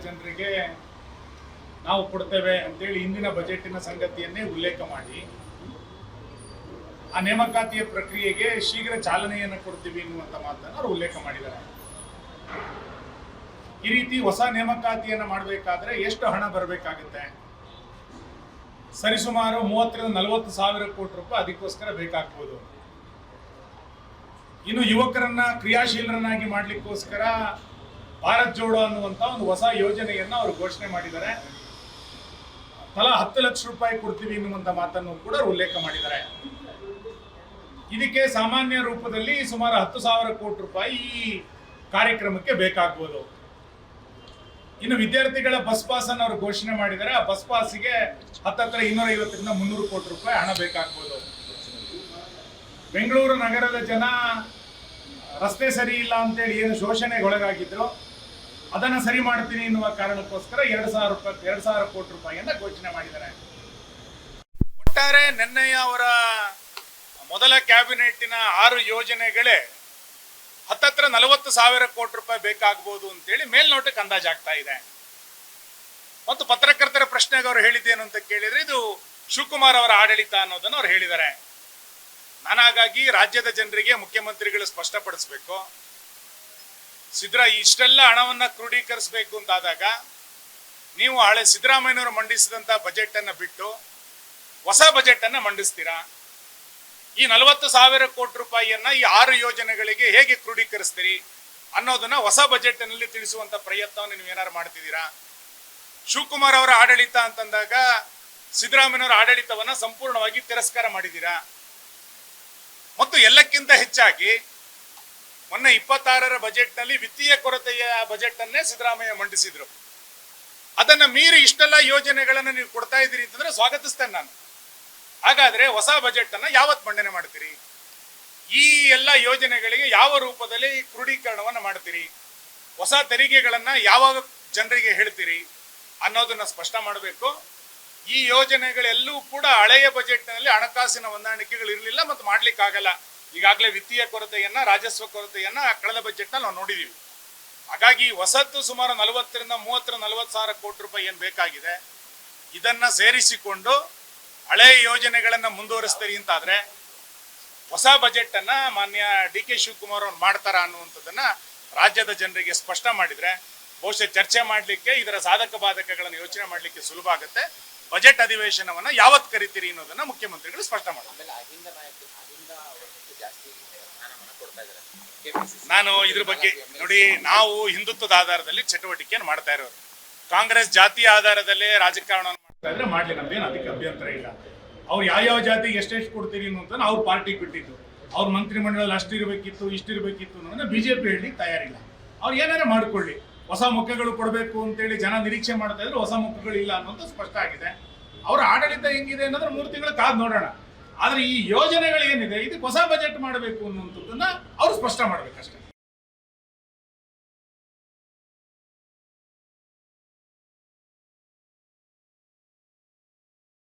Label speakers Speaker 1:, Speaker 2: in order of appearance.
Speaker 1: ಜನರಿಗೆ ನಾವು ಕೊಡ್ತೇವೆ ಅಂತೇಳಿ ಹಿಂದಿನ ಬಜೆಟಿನ ಸಂಗತಿಯನ್ನೇ ಉಲ್ಲೇಖ ಮಾಡಿ ಆ ನೇಮಕಾತಿಯ ಪ್ರಕ್ರಿಯೆಗೆ ಶೀಘ್ರ ಚಾಲನೆಯನ್ನು ಕೊಡ್ತೀವಿ ಎನ್ನುವಂತ ಮಾತನ್ನು ಅವರು ಉಲ್ಲೇಖ ಮಾಡಿದ್ದಾರೆ. ಈ ರೀತಿ ಹೊಸ ನೇಮಕಾತಿಯನ್ನು ಮಾಡಬೇಕಾದ್ರೆ ಎಷ್ಟು ಹಣ ಬರಬೇಕಾಗುತ್ತೆ? ಸರಿಸುಮಾರು 30-40 ಸಾವಿರ ಕೋಟಿ ರೂಪಾಯಿ ಅದಕ್ಕೋಸ್ಕರ ಬೇಕಾಗ್ಬೋದು. ಇನ್ನು ಯುವಕರನ್ನ ಕ್ರಿಯಾಶೀಲರನ್ನಾಗಿ ಮಾಡ್ಲಿಕ್ಕೋಸ್ಕರ ಭಾರತ್ ಜೋಡೋ ಅನ್ನುವಂತ ಒಂದು ಹೊಸ ಯೋಜನೆಯನ್ನ ಅವರು ಘೋಷಣೆ ಮಾಡಿದ್ದಾರೆ. ತಲಾ 10 ಲಕ್ಷ ರೂಪಾಯಿ ಕೊಡ್ತೀವಿ ಎನ್ನುವಂತ ಮಾತನ್ನು ಕೂಡ ಉಲ್ಲೇಖ ಮಾಡಿದ್ದಾರೆ. ಇದಕ್ಕೆ ಸಾಮಾನ್ಯ ರೂಪದಲ್ಲಿ ಸುಮಾರು 10,000 ಕೋಟಿ ರೂಪಾಯಿ ಈ ಕಾರ್ಯಕ್ರಮಕ್ಕೆ ಬೇಕಾಗ್ಬೋದು. ಇನ್ನು ವಿದ್ಯಾರ್ಥಿಗಳ ಬಸ್ ಪಾಸ್ ಅನ್ನು ಅವರು ಘೋಷಣೆ ಮಾಡಿದ್ದಾರೆ. ಆ ಬಸ್ ಪಾಸ್ಗೆ ಹತ್ತತ್ರ 250-300 ಕೋಟಿ ರೂಪಾಯಿ ಹಣ ಬೇಕಾಗ್ಬೋದು. ಬೆಂಗಳೂರು ನಗರದ ಜನ ರಸ್ತೆ ಸರಿ ಇಲ್ಲ ಅಂತೇಳಿ ಏನು ಶೋಷಣೆಗೊಳಗಾಗಿದ್ರು ಅದನ್ನ ಸರಿ ಮಾಡ್ತೀನಿ ಎನ್ನುವ ಕಾರಣಕ್ಕೋಸ್ಕರ 2,000 ಕೋಟಿ ರೂಪಾಯಿಯನ್ನ ಘೋಷಣೆ ಮಾಡಿದ್ದಾರೆ. ಒಟ್ಟಾರೆ ನಿನ್ನೆಯ ಅವರ ಮೊದಲ ಕ್ಯಾಬಿನೆಟ್ಟಿನ 6 ಯೋಜನೆಗಳೇ ಹತ್ತತ್ರ 40,000 ಕೋಟಿ ರೂಪಾಯಿ ಬೇಕಾಗಬಹುದು ಅಂತೇಳಿ ಮೇಲ್ನೋಟಕ್ಕೆ ಅಂದಾಜಾಗ್ತಾ ಇದೆ. ಮತ್ತು ಪತ್ರಕರ್ತರ ಪ್ರಶ್ನೆಗೆ ಅವರು ಹೇಳಿದ್ದೇನು ಅಂತ ಕೇಳಿದ್ರೆ ಇದು ಶಿವಕುಮಾರ್ ಅವರ ಆಡಳಿತ ಅನ್ನೋದನ್ನು ಅವ್ರು ಹೇಳಿದ್ದಾರೆ. ನಾನು ಹಾಗಾಗಿ ರಾಜ್ಯದ ಜನರಿಗೆ ಮುಖ್ಯಮಂತ್ರಿಗಳು ಸ್ಪಷ್ಟಪಡಿಸಬೇಕು, ಇಷ್ಟೆಲ್ಲ ಹಣವನ್ನ ಕ್ರೋಢೀಕರಿಸಬೇಕು ಅಂತಾದಾಗ ನೀವು ಹಳೆ ಸಿದ್ದರಾಮಯ್ಯನವರು ಮಂಡಿಸಿದಂತ ಬಜೆಟ್ ಅನ್ನ ಬಿಟ್ಟು ಹೊಸ ಬಜೆಟ್ ಅನ್ನ ಮಂಡಿಸ್ತೀರಾ? ಈ 40,000 ಕೋಟಿ ರೂಪಾಯಿಯನ್ನ ಈ 6 ಯೋಜನೆಗಳಿಗೆ ಹೇಗೆ ಕ್ರೋಢೀಕರಿಸ್ತೀರಿ ಅನ್ನೋದನ್ನ ಹೊಸ ಬಜೆಟ್ ನಲ್ಲಿ ತಿಳಿಸುವಂತ ಪ್ರಯತ್ನವನ್ನು ನೀವು ಏನಾರು ಮಾಡ್ತಿದ್ದೀರಾ? ಶಿವಕುಮಾರ್ ಅವರ ಆಡಳಿತ ಅಂತಂದಾಗ ಸಿದ್ದರಾಮಯ್ಯನವರ ಆಡಳಿತವನ್ನ ಸಂಪೂರ್ಣವಾಗಿ ತಿರಸ್ಕಾರ ಮಾಡಿದ್ದೀರಾ. ಮತ್ತು ಎಲ್ಲಕ್ಕಿಂತ ಹೆಚ್ಚಾಗಿ ಮೊನ್ನೆ 26ರ ಬಜೆಟ್ ನಲ್ಲಿ ವಿತ್ತೀಯ ಕೊರತೆಯ ಬಜೆಟ್ ಅನ್ನೇ ಸಿದ್ದರಾಮಯ್ಯ ಮಂಡಿಸಿದ್ರು. ಅದನ್ನ ಮೀರಿ ಇಷ್ಟೆಲ್ಲ ಯೋಜನೆಗಳನ್ನ ನೀವು ಕೊಡ್ತಾ ಇದ್ದೀರಿ ಅಂತಂದ್ರೆ ಸ್ವಾಗತಿಸ್ತೇನೆ ನಾನು. ಹಾಗಾದ್ರೆ ಹೊಸ ಬಜೆಟ್ ಅನ್ನ ಯಾವತ್ ಮಂಡನೆ ಮಾಡ್ತೀರಿ? ಈ ಎಲ್ಲ ಯೋಜನೆಗಳಿಗೆ ಯಾವ ರೂಪದಲ್ಲಿ ಕ್ರೋಢೀಕರಣವನ್ನ ಮಾಡ್ತೀರಿ? ಹೊಸ ತೆರಿಗೆಗಳನ್ನ ಯಾವಾಗ ಜನರಿಗೆ ಹೇಳ್ತೀರಿ ಅನ್ನೋದನ್ನ ಸ್ಪಷ್ಟ ಮಾಡಬೇಕು. ಈ ಯೋಜನೆಗಳೆಲ್ಲೂ ಕೂಡ ಹಳೆಯ ಬಜೆಟ್ ನಲ್ಲಿ ಹಣಕಾಸಿನ ಹೊಂದಾಣಿಕೆಗಳು ಇರಲಿಲ್ಲ ಮತ್ತು ಮಾಡ್ಲಿಕ್ಕಾಗಲ್ಲ. ಈಗಾಗಲೇ ವಿತ್ತೀಯ ಕೊರತೆಯನ್ನ, ರಾಜಸ್ವ ಕೊರತೆಯನ್ನ ಕಳೆದ ಬಜೆಟ್ ನಲ್ಲಿ ನಾವು ನೋಡಿದೀವಿ. ಹಾಗಾಗಿ ಹೊಸತ್ತು ಸುಮಾರು 30-40 ಸಾವಿರ ಕೋಟಿ ರೂಪಾಯಿ ಏನ್ ಬೇಕಾಗಿದೆ ಇದನ್ನ ಸೇರಿಸಿಕೊಂಡು ಹಳೆಯ ಯೋಜನೆಗಳನ್ನ ಮುಂದುವರಿಸ್ತೀರಿ ಅಂತಾದ್ರೆ ಹೊಸ ಬಜೆಟ್ ಅನ್ನ ಮಾನ್ಯ ಡಿ.ಕೆ. ಶಿವಕುಮಾರ್ ಅವ್ರು ಮಾಡ್ತಾರ ಅನ್ನುವಂಥದ್ದನ್ನ ರಾಜ್ಯದ ಜನರಿಗೆ ಸ್ಪಷ್ಟ ಮಾಡಿದ್ರೆ ಬಹುಶಃ ಚರ್ಚೆ ಮಾಡ್ಲಿಕ್ಕೆ, ಇದರ ಸಾಧಕ ಬಾಧಕಗಳನ್ನು ಯೋಚನೆ ಮಾಡ್ಲಿಕ್ಕೆ ಸುಲಭ ಆಗುತ್ತೆ. ಬಜೆಟ್ ಅಧಿವೇಶನವನ್ನ ಯಾವತ್ ಕರಿತೀರಿ ಅನ್ನೋದನ್ನ ಮುಖ್ಯಮಂತ್ರಿಗಳು ಸ್ಪಷ್ಟ ಮಾಡ್ತಾರೆ. ನಾನು ಇದ್ರ ಬಗ್ಗೆ ನೋಡಿ, ನಾವು ಹಿಂದುತ್ವದ ಆಧಾರದಲ್ಲಿ ಚಟುವಟಿಕೆಯನ್ನು ಮಾಡ್ತಾ ಇರೋರು. ಕಾಂಗ್ರೆಸ್ ಜಾತಿಯ ಆಧಾರದಲ್ಲೇ ರಾಜಕಾರಣವನ್ನು ಮಾಡ್ತಾ ಇದ್ರೆ ಮಾಡ್ಲಿ, ನಮ್ದೇನು ಅದಕ್ಕೆ ಅಭ್ಯಂತರ ಇಲ್ಲ. ಅವ್ರು ಯಾವ ಜಾತಿಗೆ ಎಷ್ಟೆಷ್ಟು ಕೊಡ್ತೀರಿ ಅನ್ನೋದನ್ನ ಅವ್ರು ಪಾರ್ಟಿಗೆ ಬಿಟ್ಟಿದ್ದು. ಅವ್ರ ಮಂತ್ರಿಮಂಡಲದಲ್ಲಿ ಅಷ್ಟಿರ್ಬೇಕಿತ್ತು ಇಷ್ಟಿರ್ಬೇಕಿತ್ತು ಅನ್ನೋದನ್ನ ಬಿಜೆಪಿ ಹೇಳಲಿಕ್ಕೆ ತಯಾರಿಲ್ಲ. ಅವ್ರು ಏನಾರೇ ಮಾಡ್ಕೊಳ್ಳಿ. ಹೊಸ ಮುಖಗಳು ಕೊಡಬೇಕು ಅಂತೇಳಿ ಜನ ನಿರೀಕ್ಷೆ ಮಾಡ್ತಾ ಇದ್ರು, ಹೊಸ ಮುಖಗಳು ಇಲ್ಲ ಅನ್ನೋದು ಸ್ಪಷ್ಟ ಆಗಿದೆ. ಅವರ ಆಡಳಿತ ಹೆಂಗಿದೆ ಅನ್ನೋದ್ರೆ 3 ತಿಂಗಳು ಕಾದು ನೋಡೋಣ. ಆದ್ರೆ ಈ ಯೋಜನೆಗಳು ಏನಿದೆ ಇದಕ್ಕೆ ಹೊಸ ಬಜೆಟ್ ಮಾಡಬೇಕು ಅನ್ನುವಂಥದ್ದನ್ನ ಅವ್ರು ಸ್ಪಷ್ಟ ಮಾಡ್ಬೇಕಷ್ಟೇ.